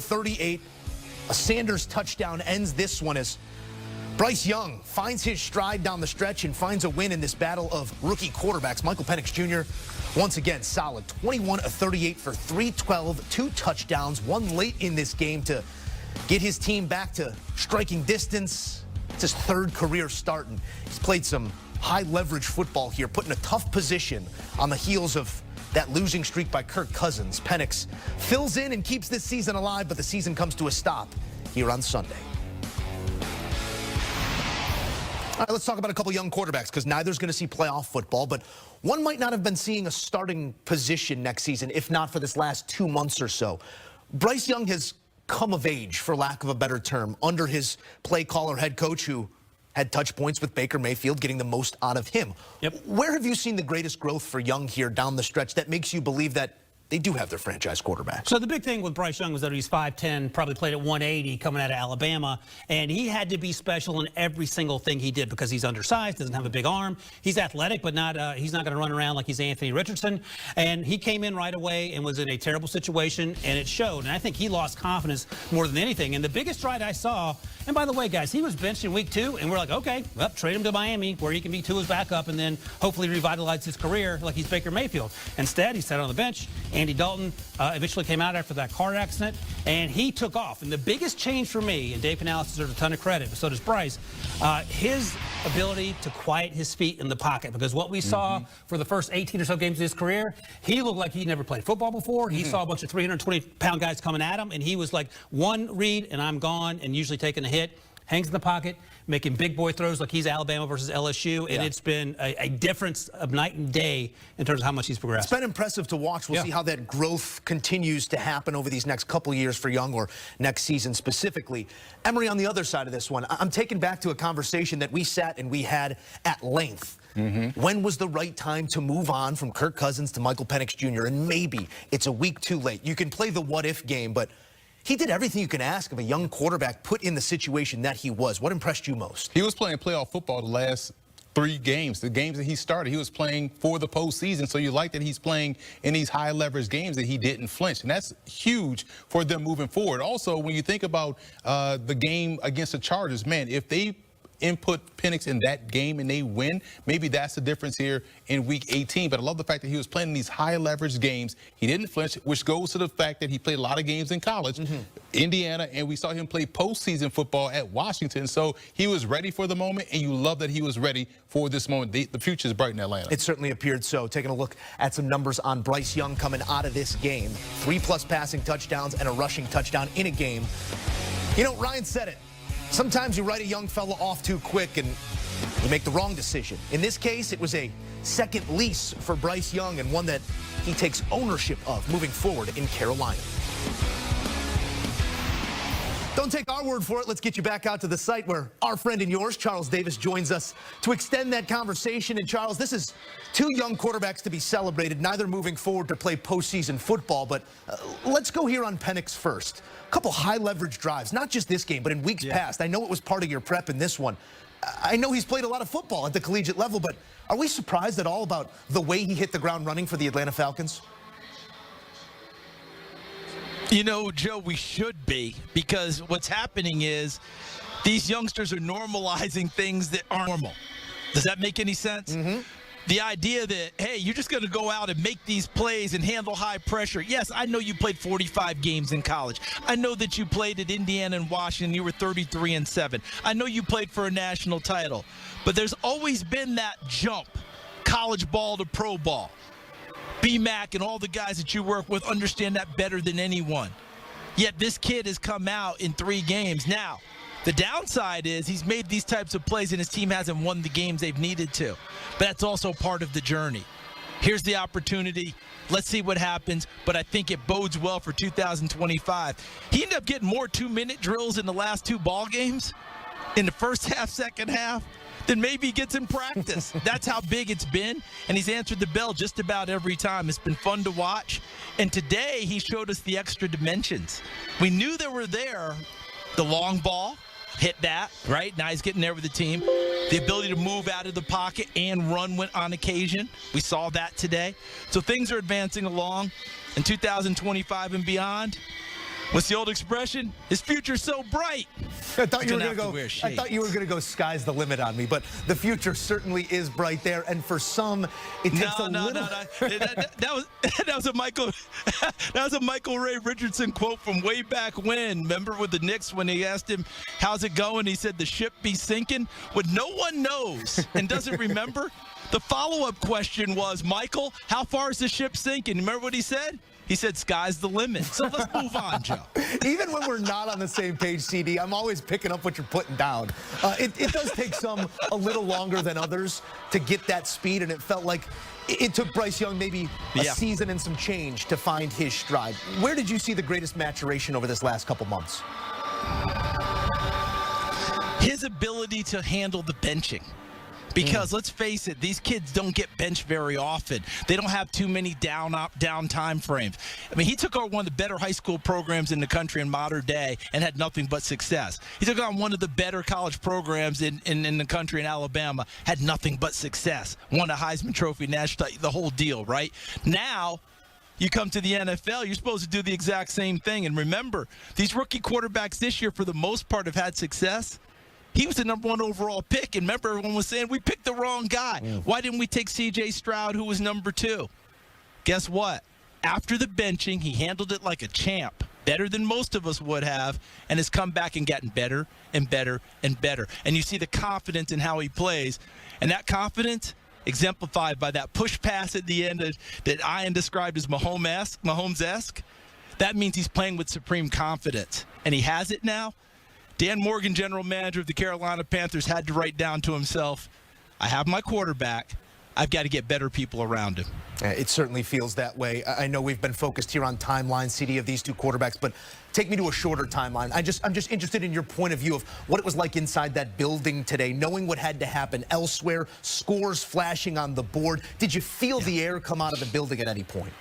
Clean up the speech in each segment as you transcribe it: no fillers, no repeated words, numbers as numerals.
38. A Sanders touchdown ends this one as Bryce Young finds his stride down the stretch and finds a win in this battle of rookie quarterbacks. Michael Penix Jr. once again solid. 21 of 38 for 312, 2 touchdowns, one late in this game to get his team back to striking distance. It's his 3rd career start, and he's played some high leverage football here, put in a tough position on the heels of that losing streak by Kirk Cousins. Penix fills in and keeps this season alive, but the season comes to a stop here on Sunday. All right, let's talk about a couple young quarterbacks, because neither's going to see playoff football, but one might not have been seeing a starting position next season, if not for this last 2 months or so. Bryce Young has come of age, for lack of a better term, under his play caller head coach, who had touch points with Baker Mayfield, getting the most out of him. Yep. Where have you seen the greatest growth for Young here down the stretch that makes you believe that they do have their franchise quarterback? So the big thing with Bryce Young was that he's 5'10", probably played at 180 coming out of Alabama, and he had to be special in every single thing he did because he's undersized, doesn't have a big arm. He's athletic, but he's not going to run around like he's Anthony Richardson. And he came in right away and was in a terrible situation, and it showed. And I think he lost confidence more than anything. And the biggest stride I saw, and by the way, guys, he was benched in week 2, and we're like, okay, well, trade him to Miami where he can be Tua's backup and then hopefully revitalize his career like he's Baker Mayfield. Instead, he sat on the bench. Andy Dalton eventually came out after that car accident, and he took off. And the biggest change for me, and Dave Canales deserves a ton of credit, but so does Bryce, his ability to quiet his feet in the pocket. Because what we saw for the first 18 or so games of his career, he looked like he'd never played football before. He saw a bunch of 320-pound guys coming at him, and he was like, one read, and I'm gone, and usually taking a hit. Hangs in the pocket, making big boy throws like he's Alabama versus LSU, and it's been a difference of night and day in terms of how much he's progressed. It's been impressive to watch. We'll see how that growth continues to happen over these next couple years for Young, or next season specifically. Emery, on the other side of this one, I'm taken back to a conversation that we sat and we had at length. When was the right time to move on from Kirk Cousins to Michael Penix Jr.? And maybe it's a week too late. You can play the what-if game, but he did everything you can ask of a young quarterback put in the situation that he was. What impressed you most? He was playing playoff football the last 3 games. The games that he started, he was playing for the postseason. So you like that he's playing in these high leverage games that he didn't flinch. And that's huge for them moving forward. Also, when you think about the game against the Chargers, man, if they input Penix in that game and they win, maybe that's the difference here in week 18. But I love the fact that he was playing in these high leverage games. He didn't flinch, which goes to the fact that he played a lot of games in college, Indiana, and we saw him play postseason football at Washington. So he was ready for the moment, and you love that he was ready for this moment. The future is bright in Atlanta. It certainly appeared so. Taking a look at some numbers on Bryce Young coming out of this game. 3+ passing touchdowns and a rushing touchdown in a game. You know, Ryan said it. Sometimes you write a young fella off too quick and you make the wrong decision. In this case, it was a second lease for Bryce Young, and one that he takes ownership of moving forward in Carolina. Don't take our word for it. Let's get you back out to the site where our friend and yours, Charles Davis, joins us to extend that conversation. And Charles, this is 2 young quarterbacks to be celebrated, neither moving forward to play postseason football. But let's go here on Penix first. A couple high leverage drives, not just this game, but in weeks past. I know it was part of your prep in this one. I know he's played a lot of football at the collegiate level, but are we surprised at all about the way he hit the ground running for the Atlanta Falcons? You know, Joe, we should be, because what's happening is these youngsters are normalizing things that aren't normal. Does that make any sense? The idea that, hey, you're just going to go out and make these plays and handle high pressure. Yes, I know you played 45 games in college. I know that you played at Indiana and Washington. You were 33-7. I know you played for a national title. But there's always been that jump, college ball to pro ball. B-Mac and all the guys that you work with understand that better than anyone. Yet this kid has come out in 3 games. Now, the downside is he's made these types of plays and his team hasn't won the games they've needed to. But that's also part of the journey. Here's the opportunity. Let's see what happens, but I think it bodes well for 2025. He ended up getting more 2-minute drills in the last 2 ball games, in the first half, second half, than maybe he gets in practice. That's how big it's been, and he's answered the bell just about every time. It's been fun to watch, and today he showed us the extra dimensions. We knew they were there. The long ball, hit that, right? Now he's getting there with the team. The ability to move out of the pocket and run on occasion. We saw that today. So things are advancing along. In 2025 and beyond, What's the old expression? His future's so bright. I thought you were going to go sky's the limit on me, but the future certainly is bright there, and for some, it takes a little. No. That was a Michael Ray Richardson quote from way back when. Remember with the Knicks when they asked him, "How's it going?" He said, "The ship be sinking." When no one knows and doesn't remember, the follow-up question was, "Michael, how far is the ship sinking?" Remember what he said? He said, "Sky's the limit." So let's move on, Joe. Even when we're not on the same page, CD, I'm always picking up what you're putting down. It does take some a little longer than others to get that speed, and it felt like it took Bryce Young maybe a season and some change to find his stride. Where did you see the greatest maturation over this last couple months? His ability to handle the benching. Because let's face it, these kids don't get benched very often. They don't have too many down time frames. I mean, he took on one of the better high school programs in the country in modern day and had nothing but success. He took on one of the better college programs in the country in Alabama, had nothing but success. Won a Heisman Trophy, national, the whole deal, right? Now, you come to the NFL, you're supposed to do the exact same thing. And remember, these rookie quarterbacks this year, for the most part, have had success. He was the #1 overall pick, and remember everyone was saying, we picked the wrong guy. Why didn't we take C.J. Stroud, who was #2? Guess what? After the benching, he handled it like a champ, better than most of us would have, and has come back and gotten better and better and better. And you see the confidence in how he plays, and that confidence exemplified by that push pass at the end that Ian described as Mahomes-esque. That means he's playing with supreme confidence, and he has it now. Dan Morgan, general manager of the Carolina Panthers, had to write down to himself, I have my quarterback. I've got to get better people around him. It certainly feels that way. I know we've been focused here on timeline, CD, of these two quarterbacks, but take me to a shorter timeline. I'm just interested in your point of view of what it was like inside that building today, knowing what had to happen elsewhere, scores flashing on the board. Did you feel the air come out of the building at any point?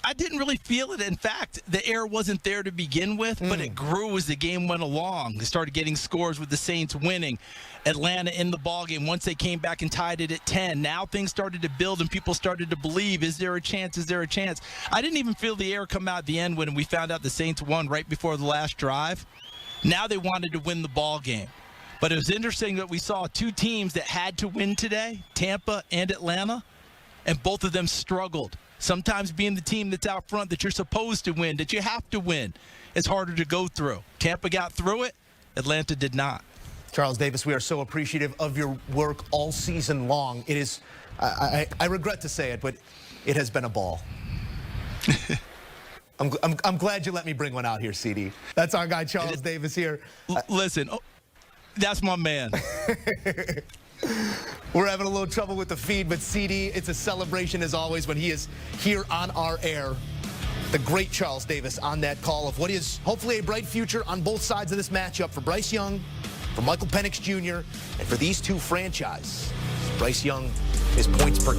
I didn't really feel it. In fact, the air wasn't there to begin with, but it grew as the game went along. They started getting scores with the Saints winning. Atlanta in the ballgame once they came back and tied it at 10. Now things started to build and people started to believe, is there a chance? Is there a chance? I didn't even feel the air come out at the end when we found out the Saints won right before the last drive. Now they wanted to win the ballgame. But it was interesting that we saw two teams that had to win today, Tampa and Atlanta, and both of them struggled. Sometimes being the team that's out front that you're supposed to win, that you have to win, is harder to go through. Tampa got through it. Atlanta did not. Charles Davis, we are so appreciative of your work all season long. It is, I regret to say it, but it has been a ball. I'm glad you let me bring one out here, CD. That's our guy, Charles Davis here. Listen, that's my man. We're having a little trouble with the feed, but CD, it's a celebration as always when he is here on our air. The great Charles Davis on that call of what is hopefully a bright future on both sides of this matchup for Bryce Young, for Michael Penix Jr., and for these two franchises. Bryce Young, his points per